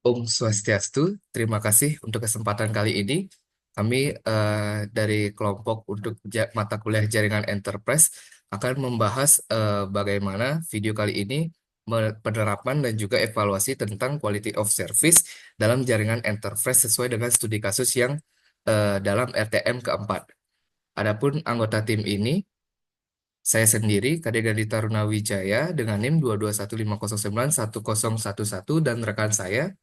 Om Swastiastu, terima kasih untuk kesempatan kali ini. Kami dari kelompok untuk mata kuliah Jaringan Enterprise akan membahas bagaimana video kali ini penerapan dan juga evaluasi tentang quality of service dalam jaringan enterprise sesuai dengan studi kasus yang dalam RTM keempat. Adapun anggota tim ini, saya sendiri, Kade Gandita Runawijaya dengan NIM 22150911011 dan rekan saya.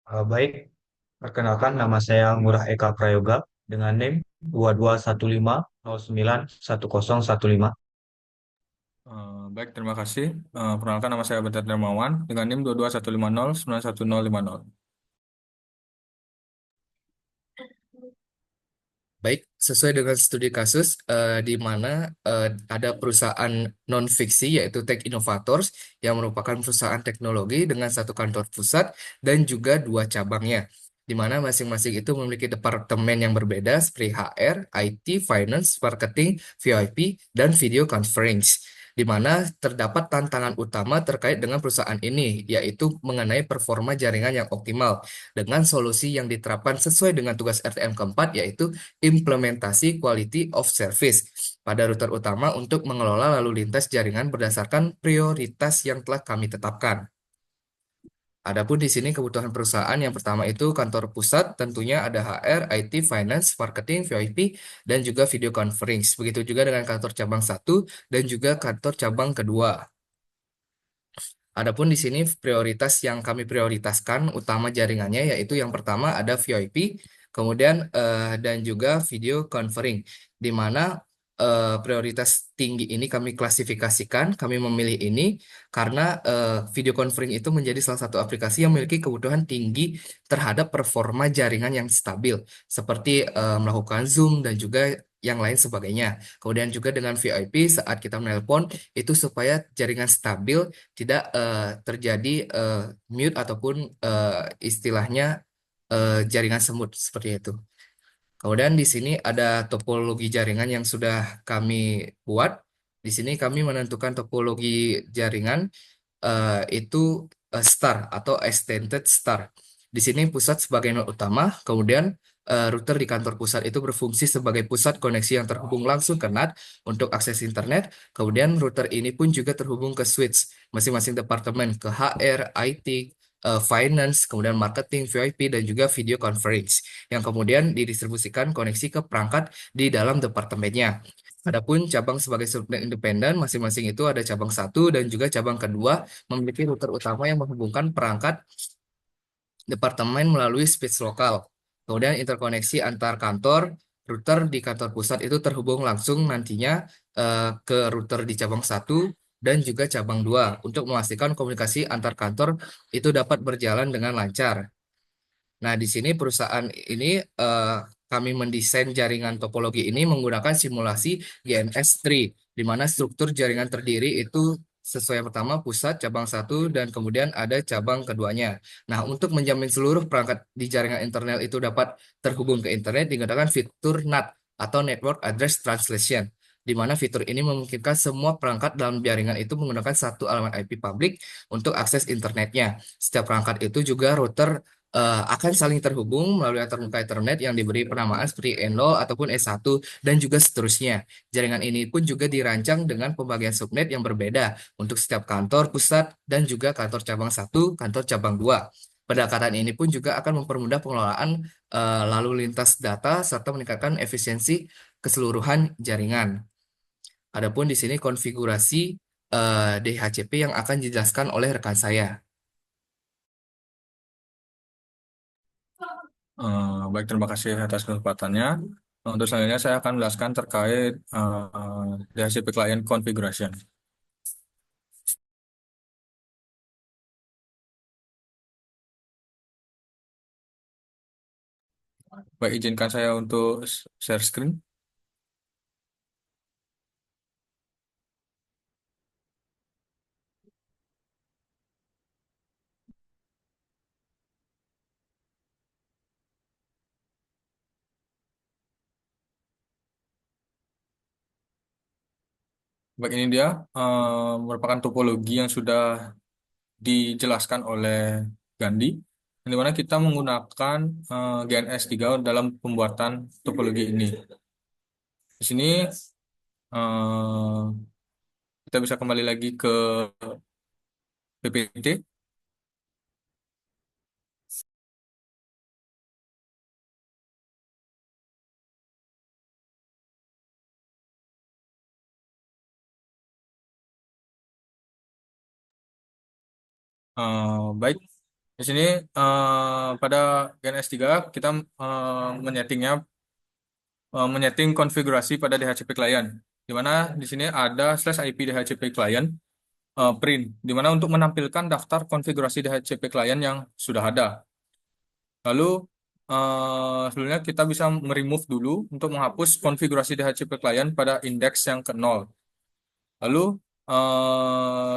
Baik, perkenalkan nama saya Ngurah Eka Prayoga dengan NIM 2215091015. Baik, terima kasih. Perkenalkan nama saya Bedat Dermawan dengan NIM 22150911050. Baik, sesuai dengan studi kasus di mana ada perusahaan non-fiksi yaitu Tech Innovators yang merupakan perusahaan teknologi dengan satu kantor pusat dan juga dua cabangnya, di mana masing-masing itu memiliki departemen yang berbeda seperti HR, IT, Finance, Marketing, VIP, dan Video Conference. Di mana terdapat tantangan utama terkait dengan perusahaan ini, yaitu mengenai performa jaringan yang optimal dengan solusi yang diterapkan sesuai dengan tugas RTM keempat, yaitu implementasi quality of service pada router utama untuk mengelola lalu lintas jaringan berdasarkan prioritas yang telah kami tetapkan. Adapun di sini kebutuhan perusahaan yang pertama itu kantor pusat, tentunya ada HR, IT, Finance, Marketing, VIP, dan juga video conference. Begitu juga dengan kantor cabang satu dan juga kantor cabang kedua. Adapun di sini prioritas yang kami prioritaskan utama jaringannya yaitu yang pertama ada VoIP, kemudian dan juga video conferring, di mana prioritas tinggi ini kami klasifikasikan, kami memilih ini karena video conferring itu menjadi salah satu aplikasi yang memiliki kebutuhan tinggi terhadap performa jaringan yang stabil, seperti melakukan Zoom dan juga yang lain sebagainya. Kemudian juga dengan VIP saat kita menelpon itu supaya jaringan stabil, tidak terjadi mute ataupun istilahnya jaringan semut seperti itu. Kemudian di sini ada topologi jaringan yang sudah kami buat. Di sini kami menentukan topologi jaringan itu star atau extended star. Di sini pusat sebagai node utama, kemudian router di kantor pusat itu berfungsi sebagai pusat koneksi yang terhubung langsung ke NAT untuk akses internet. Kemudian router ini pun juga terhubung ke switch masing-masing departemen, ke HR, IT, finance, kemudian marketing, VIP, dan juga video conference yang kemudian didistribusikan koneksi ke perangkat di dalam departemennya. Adapun cabang sebagai subnet independen, masing-masing itu ada cabang satu dan juga cabang kedua memiliki router utama yang menghubungkan perangkat departemen melalui switch lokal. Kemudian interkoneksi antar kantor, router di kantor pusat itu terhubung langsung nantinya ke router di cabang satu dan juga cabang 2 untuk memastikan komunikasi antar kantor itu dapat berjalan dengan lancar. Nah, di sini perusahaan ini kami mendesain jaringan topologi ini menggunakan simulasi GNS3, di mana struktur jaringan terdiri itu sesuai yang pertama pusat, cabang satu, dan kemudian ada cabang keduanya. Nah, untuk menjamin seluruh perangkat di jaringan internet itu dapat terhubung ke internet digunakan fitur NAT atau Network Address Translation, di mana fitur ini memungkinkan semua perangkat dalam jaringan itu menggunakan satu alamat IP publik untuk akses internetnya. Setiap perangkat itu juga router akan saling terhubung melalui antarmuka Ethernet yang diberi penamaan seperti E0 ataupun E1 dan juga seterusnya. Jaringan ini pun juga dirancang dengan pembagian subnet yang berbeda untuk setiap kantor pusat dan juga kantor cabang satu, kantor cabang 2. Pendekatan ini pun juga akan mempermudah pengelolaan lalu lintas data serta meningkatkan efisiensi keseluruhan jaringan. Adapun di sini konfigurasi DHCP yang akan dijelaskan oleh rekan saya. Baik, terima kasih atas kesempatannya. Untuk selanjutnya saya akan menjelaskan terkait DHCP Client Configuration. Baik, izinkan saya untuk share screen. Baik, ini dia merupakan topologi yang sudah dijelaskan oleh Gandhi, di mana kita menggunakan GNS3 dalam pembuatan topologi ini. Di sini eh, kita bisa kembali lagi ke PPT. Baik, di sini pada GNS3 kita menyetingnya menyeting konfigurasi pada DHCP client, di mana di sini ada /IP DHCP client print, di mana untuk menampilkan daftar konfigurasi DHCP client yang sudah ada. Lalu sebelumnya kita bisa meremove dulu untuk menghapus konfigurasi DHCP client pada indeks yang ke 0. Lalu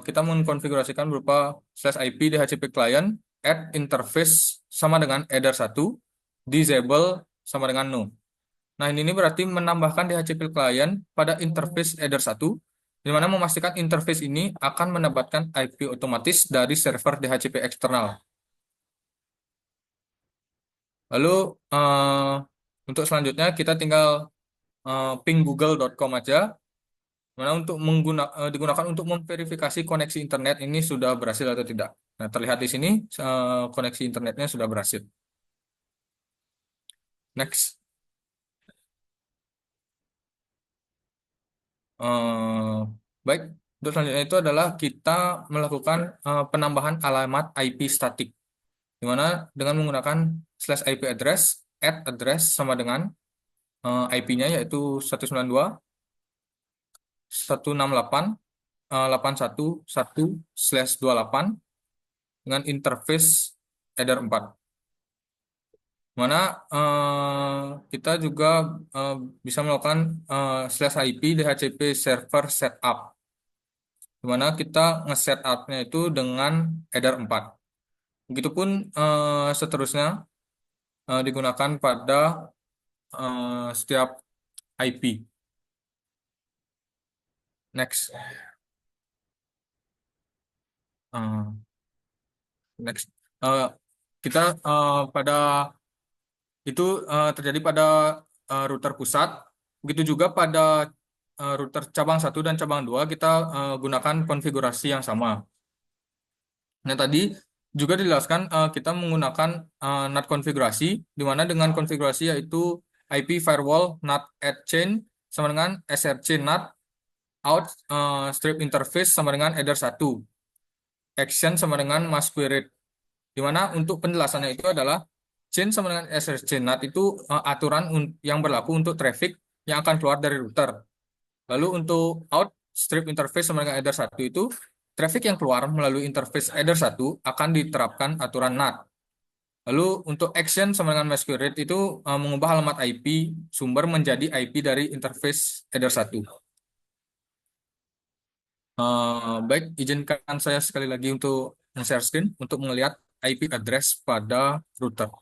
kita mengkonfigurasikan berupa /IP DHCP client add interface sama dengan header 1, disable sama dengan no. Nah, ini berarti menambahkan DHCP client pada interface header 1, di mana memastikan interface ini akan mendapatkan IP otomatis dari server DHCP eksternal. Lalu untuk selanjutnya kita tinggal ping google.com aja, mana untuk digunakan untuk memverifikasi koneksi internet ini sudah berhasil atau tidak. Nah, terlihat di sini koneksi internetnya sudah berhasil. Next. Baik, untuk selanjutnya itu adalah kita melakukan penambahan alamat IP statik, di mana dengan menggunakan /IP address, add address sama dengan IP-nya yaitu 192.168.811/28 dengan interface header 4. Mana kita juga bisa melakukan /IP DHCP server setup, di mana kita nge-setupnya itu dengan header 4. Begitupun seterusnya digunakan pada setiap IP. Next. Uh, Next. Kita pada itu terjadi pada router pusat. Begitu juga pada router cabang 1 dan cabang 2 kita gunakan konfigurasi yang sama. Nah, tadi juga dijelaskan kita menggunakan NAT konfigurasi, di mana dengan konfigurasi yaitu IP firewall NAT add chain sama dengan src NAT out strip interface sama dengan header 1. Action sama dengan masquerade. Di mana untuk penjelasannya itu adalah chain sama dengan src NAT itu aturan yang berlaku untuk traffic yang akan keluar dari router. Lalu untuk out strip interface sama dengan header 1 itu traffic yang keluar melalui interface header 1 akan diterapkan aturan NAT. Lalu untuk action sama dengan masquerade itu mengubah alamat IP sumber menjadi IP dari interface header 1. Baik, izinkan saya sekali lagi untuk share screen untuk melihat IP address pada router.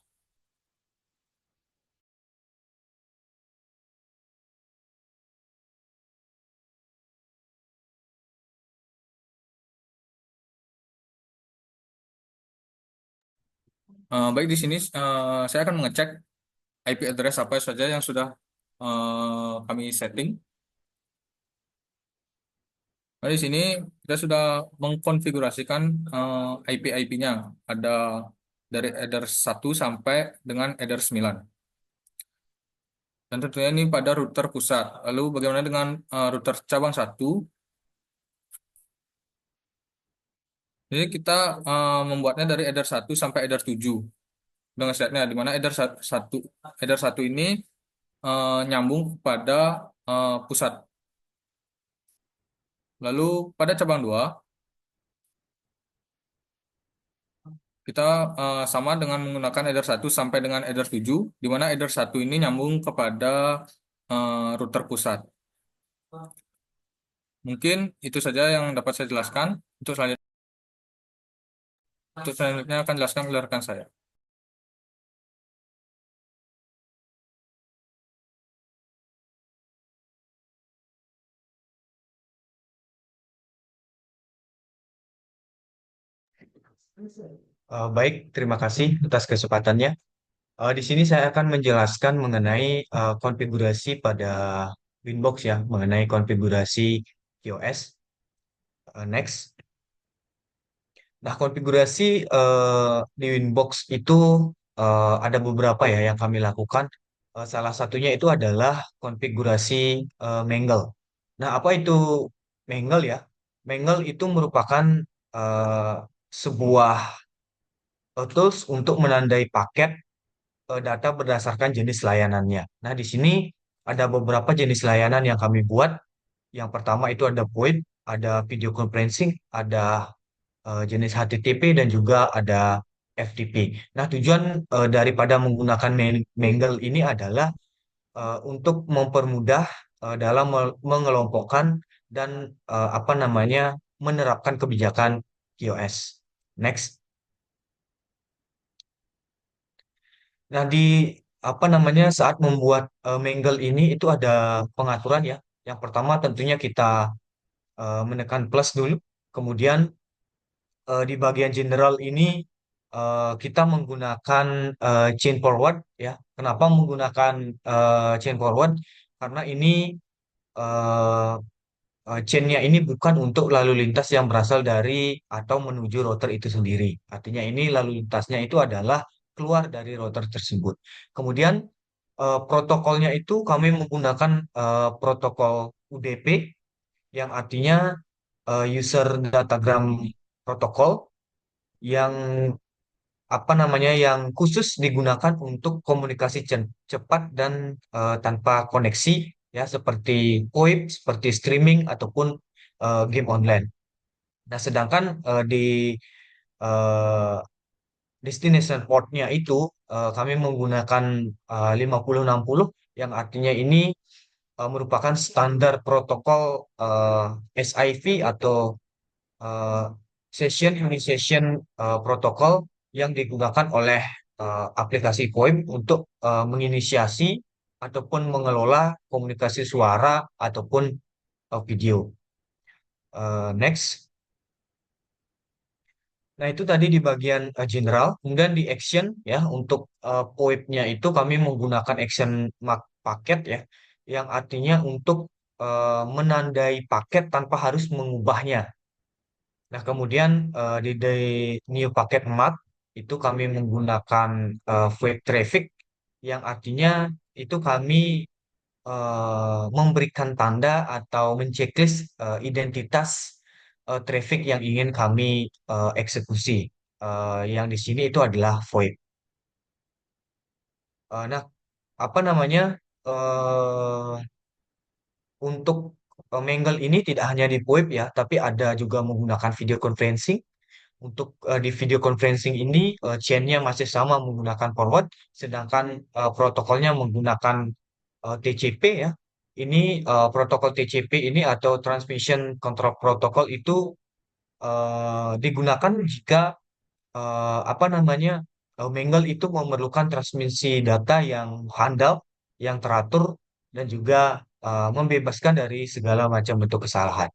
Baik, di sini saya akan mengecek IP address apa saja yang sudah kami setting. Nah, di sini kita sudah mengkonfigurasikan IP-IP-nya. Ada dari header 1 sampai dengan header 9. Dan tentunya ini pada router pusat. Lalu bagaimana dengan router cabang 1? Jadi kita membuatnya dari header 1 sampai header 7. Dengan setnya, di mana header 1 ini nyambung kepada pusat. Lalu pada cabang 2, kita sama dengan menggunakan header 1 sampai dengan header 7, di mana header 1 ini nyambung kepada router pusat. Mungkin itu saja yang dapat saya jelaskan. Untuk selanjutnya akan jelaskan oleh rekan saya. Baik, terima kasih atas kesempatannya. Di sini saya akan menjelaskan mengenai konfigurasi pada Winbox ya, mengenai konfigurasi iOS. Next. Nah, konfigurasi di Winbox itu ada beberapa ya yang kami lakukan. Salah satunya itu adalah konfigurasi Mangle. Nah, apa itu Mangle ya? Mangle itu merupakan eh, sebuah tools untuk menandai paket data berdasarkan jenis layanannya. Nah, di sini ada beberapa jenis layanan yang kami buat. Yang pertama itu ada VoIP, ada video conferencing, ada jenis HTTP dan juga ada FTP. Nah, tujuan daripada menggunakan Mangle ini adalah untuk mempermudah dalam mengelompokkan dan apa namanya menerapkan kebijakan iOS. Next. Nah, di apa namanya saat membuat Mangle ini itu ada pengaturan ya. Yang pertama tentunya kita menekan plus dulu. Kemudian di bagian general ini kita menggunakan chain forward ya. Kenapa menggunakan chain forward? Karena ini eh, chainnya ini bukan untuk lalu lintas yang berasal dari atau menuju router itu sendiri. Artinya ini lalu lintasnya itu adalah keluar dari router tersebut. Kemudian protokolnya itu kami menggunakan protokol UDP yang artinya user datagram protokol yang apa namanya yang khusus digunakan untuk komunikasi cepat dan tanpa koneksi ya seperti VoIP, seperti streaming ataupun game online. Nah, sedangkan di eh, destination portnya itu kami menggunakan 5060 yang artinya ini merupakan standar protokol SIV atau eh, Session Initiation Protocol yang digunakan oleh aplikasi VoIP untuk menginisiasi ataupun mengelola komunikasi suara ataupun video. Next. Nah, itu tadi di bagian general. Kemudian di action ya untuk VoIP-nya itu kami menggunakan action mark paket ya yang artinya untuk menandai paket tanpa harus mengubahnya. Nah, kemudian di new packet map itu kami menggunakan web traffic yang artinya itu kami memberikan tanda atau menceklis identitas traffic yang ingin kami eksekusi. Yang di sini itu adalah void. Nah, apa namanya? eh untuk Mangle ini tidak hanya di VoIP ya, tapi ada juga menggunakan video conferencing. Untuk di video conferencing ini chain-nya masih sama menggunakan forward, sedangkan protokolnya menggunakan TCP ya. Ini protokol TCP ini atau Transmission Control Protocol itu digunakan jika apa namanya Mangle itu memerlukan transmisi data yang handal, yang teratur, dan juga membebaskan dari segala macam bentuk kesalahan.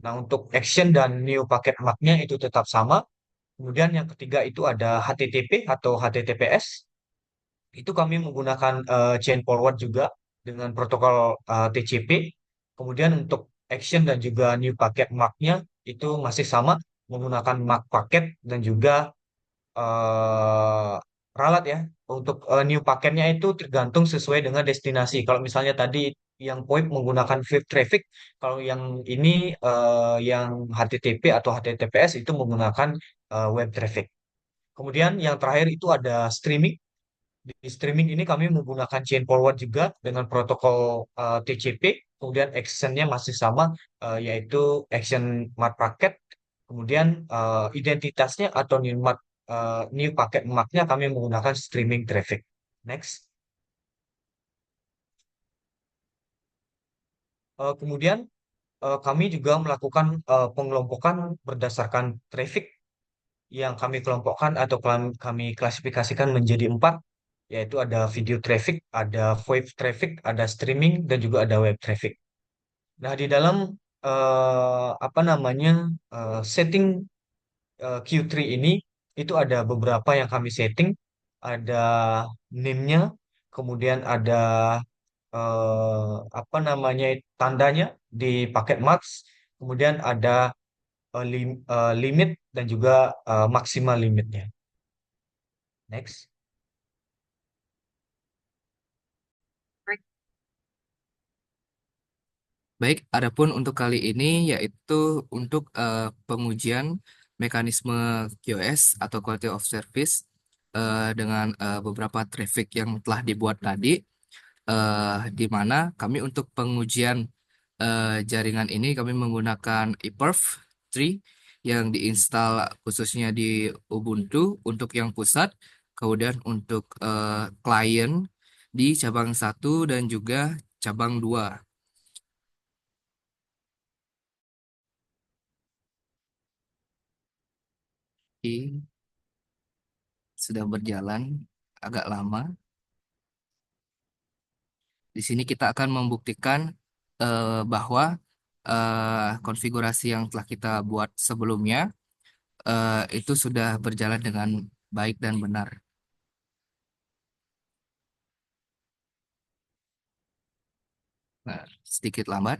Nah, untuk action dan new packet mark-nya itu tetap sama. Kemudian yang ketiga itu ada HTTP atau HTTPS. Itu kami menggunakan chain forward juga dengan protokol TCP. Kemudian untuk action dan juga new packet mark-nya itu masih sama menggunakan mark packet dan juga eh, ralat ya. Untuk new paketnya itu tergantung sesuai dengan destinasi. Kalau misalnya tadi yang VoIP menggunakan web traffic, kalau yang ini yang HTTP atau HTTPS itu menggunakan web traffic. Kemudian yang terakhir itu ada streaming. Di streaming ini kami menggunakan chain forward juga dengan protokol TCP. Kemudian actionnya masih sama, yaitu action mark packet. Kemudian identitasnya atau new packet marknya kami menggunakan streaming traffic. Next. Kemudian kami juga melakukan pengelompokan berdasarkan traffic yang kami kelompokkan atau kami klasifikasikan menjadi empat, yaitu ada video traffic, ada web traffic, ada streaming, dan juga ada web traffic. Nah, di dalam apa namanya setting Q3 ini itu ada beberapa yang kami setting, ada NIM-nya, kemudian ada apa namanya tandanya di paket max, kemudian ada limit dan juga maksimal limitnya. Next. Baik, adapun untuk kali ini yaitu untuk pengujian mekanisme QoS atau Quality of Service dengan beberapa traffic yang telah dibuat tadi, di mana kami untuk pengujian jaringan ini kami menggunakan ePerf 3 yang diinstal khususnya di Ubuntu untuk yang pusat, kemudian untuk klien di cabang 1 dan juga cabang 2. Ini sudah berjalan agak lama. Di sini kita akan membuktikan bahwa konfigurasi yang telah kita buat sebelumnya itu sudah berjalan dengan baik dan benar. Nah, sedikit lambat.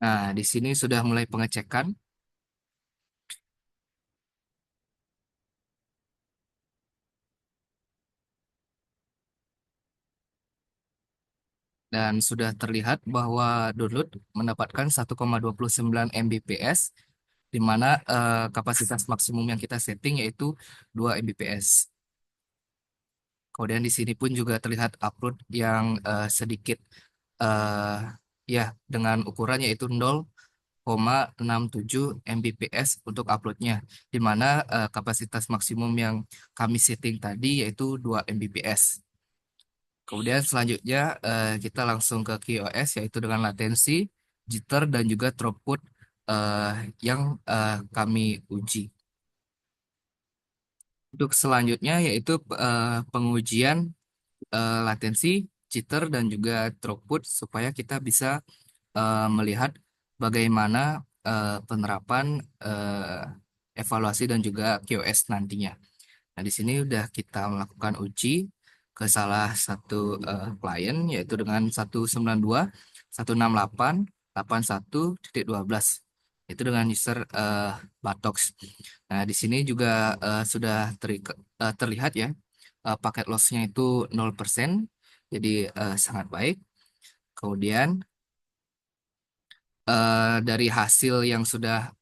Nah, di sini sudah mulai pengecekan dan sudah terlihat bahwa download mendapatkan 1,29 Mbps, di mana kapasitas maksimum yang kita setting yaitu 2 Mbps. Kemudian di sini pun juga terlihat upload yang sedikit eh ya dengan ukuran yaitu 0,67 Mbps untuk uploadnya, di mana kapasitas maksimum yang kami setting tadi yaitu 2 Mbps. Kemudian selanjutnya kita langsung ke QoS yaitu dengan latensi, jitter, dan juga throughput yang kami uji. Untuk selanjutnya yaitu pengujian latensi, jitter, dan juga throughput supaya kita bisa melihat bagaimana penerapan evaluasi dan juga QoS nantinya. Nah, di sini udah kita melakukan uji ke salah satu klien yaitu dengan 192.168.81.12. Itu dengan user Batox. Nah, di sini juga sudah terlihat ya paket loss-nya itu 0%. Jadi sangat baik. Kemudian dari hasil yang sudah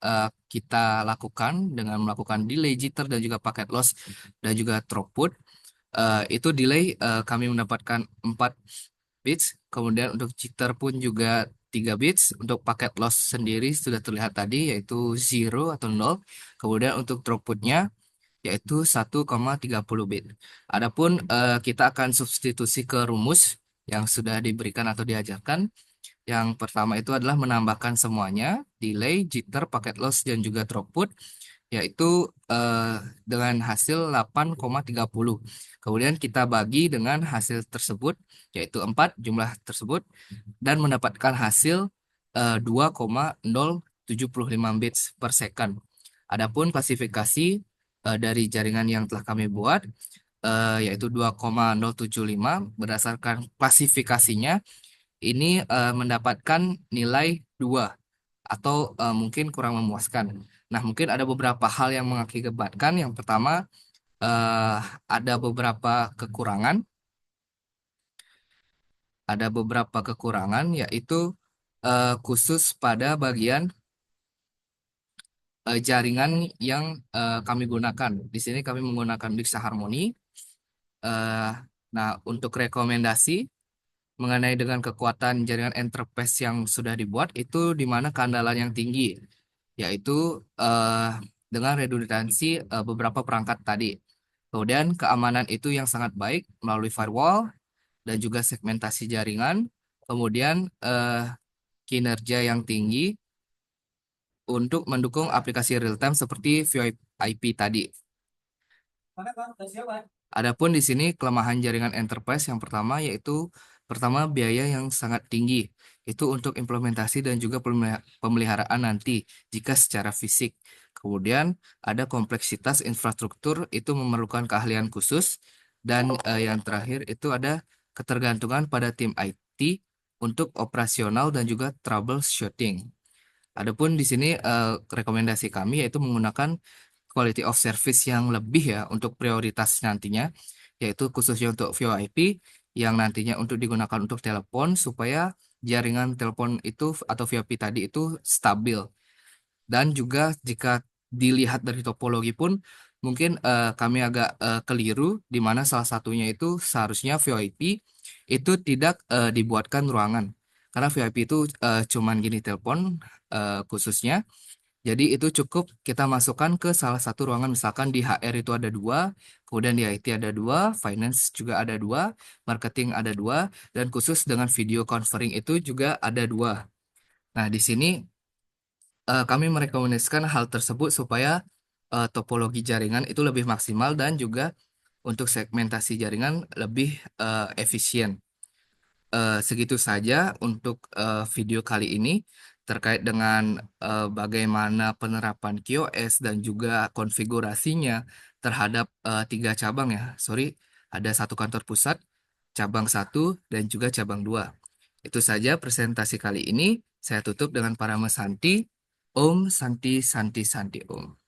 kita lakukan dengan melakukan delay, jitter, dan juga paket loss dan juga throughput, itu delay kami mendapatkan 4 bits, kemudian untuk jitter pun juga 3 bits, untuk paket loss sendiri sudah terlihat tadi yaitu 0 atau 0, kemudian untuk throughputnya yaitu 1,30 bit. Adapun kita akan substitusi ke rumus yang sudah diberikan atau diajarkan. Yang pertama itu adalah menambahkan semuanya, delay, jitter, packet loss, dan juga throughput, yaitu dengan hasil 8,30. Kemudian kita bagi dengan hasil tersebut, yaitu 4 jumlah tersebut, dan mendapatkan hasil 2,075 bits per second. Adapun klasifikasi dari jaringan yang telah kami buat, yaitu 2,075, berdasarkan klasifikasinya, ini mendapatkan nilai 2 atau mungkin kurang memuaskan. Nah, mungkin ada beberapa hal yang mengakibatkan. Yang pertama, eh, ada beberapa kekurangan. Ada beberapa kekurangan, yaitu khusus pada bagian jaringan yang kami gunakan. Di sini kami menggunakan Dixa Harmony. Eh, nah, untuk rekomendasi mengenai dengan kekuatan jaringan enterprise yang sudah dibuat, itu di mana keandalan yang tinggi, yaitu dengan redundansi beberapa perangkat tadi. Kemudian keamanan itu yang sangat baik melalui firewall dan juga segmentasi jaringan. Kemudian kinerja yang tinggi untuk mendukung aplikasi real time seperti VoIP tadi. Adapun di sini kelemahan jaringan enterprise yang pertama yaitu pertama biaya yang sangat tinggi. Itu untuk implementasi dan juga pemeliharaan nanti jika secara fisik. Kemudian ada kompleksitas infrastruktur itu memerlukan keahlian khusus dan yang terakhir itu ada ketergantungan pada tim IT untuk operasional dan juga troubleshooting. Adapun di sini rekomendasi kami yaitu menggunakan quality of service yang lebih ya untuk prioritas nantinya, yaitu khususnya untuk VoIP yang nantinya untuk digunakan untuk telepon supaya jaringan telepon itu atau VoIP tadi itu stabil. Dan juga jika dilihat dari topologi pun mungkin kami agak keliru di mana salah satunya itu seharusnya VoIP itu tidak dibuatkan ruangan. Karena VIP itu cuman gini telepon khususnya. Jadi itu cukup kita masukkan ke salah satu ruangan. Misalkan di HR itu ada dua, kemudian di IT ada dua, finance juga ada dua, marketing ada dua, dan khusus dengan video conferring itu juga ada dua. Nah, di sini kami merekomendasikan hal tersebut supaya topologi jaringan itu lebih maksimal dan juga untuk segmentasi jaringan lebih efisien. Segitu saja untuk video kali ini terkait dengan bagaimana penerapan QoS dan juga konfigurasinya terhadap tiga cabang ya. Sorry, ada satu kantor pusat, cabang satu, dan juga cabang dua. Itu saja presentasi kali ini. Saya tutup dengan para Santi. Om Santi Santi Santi Om.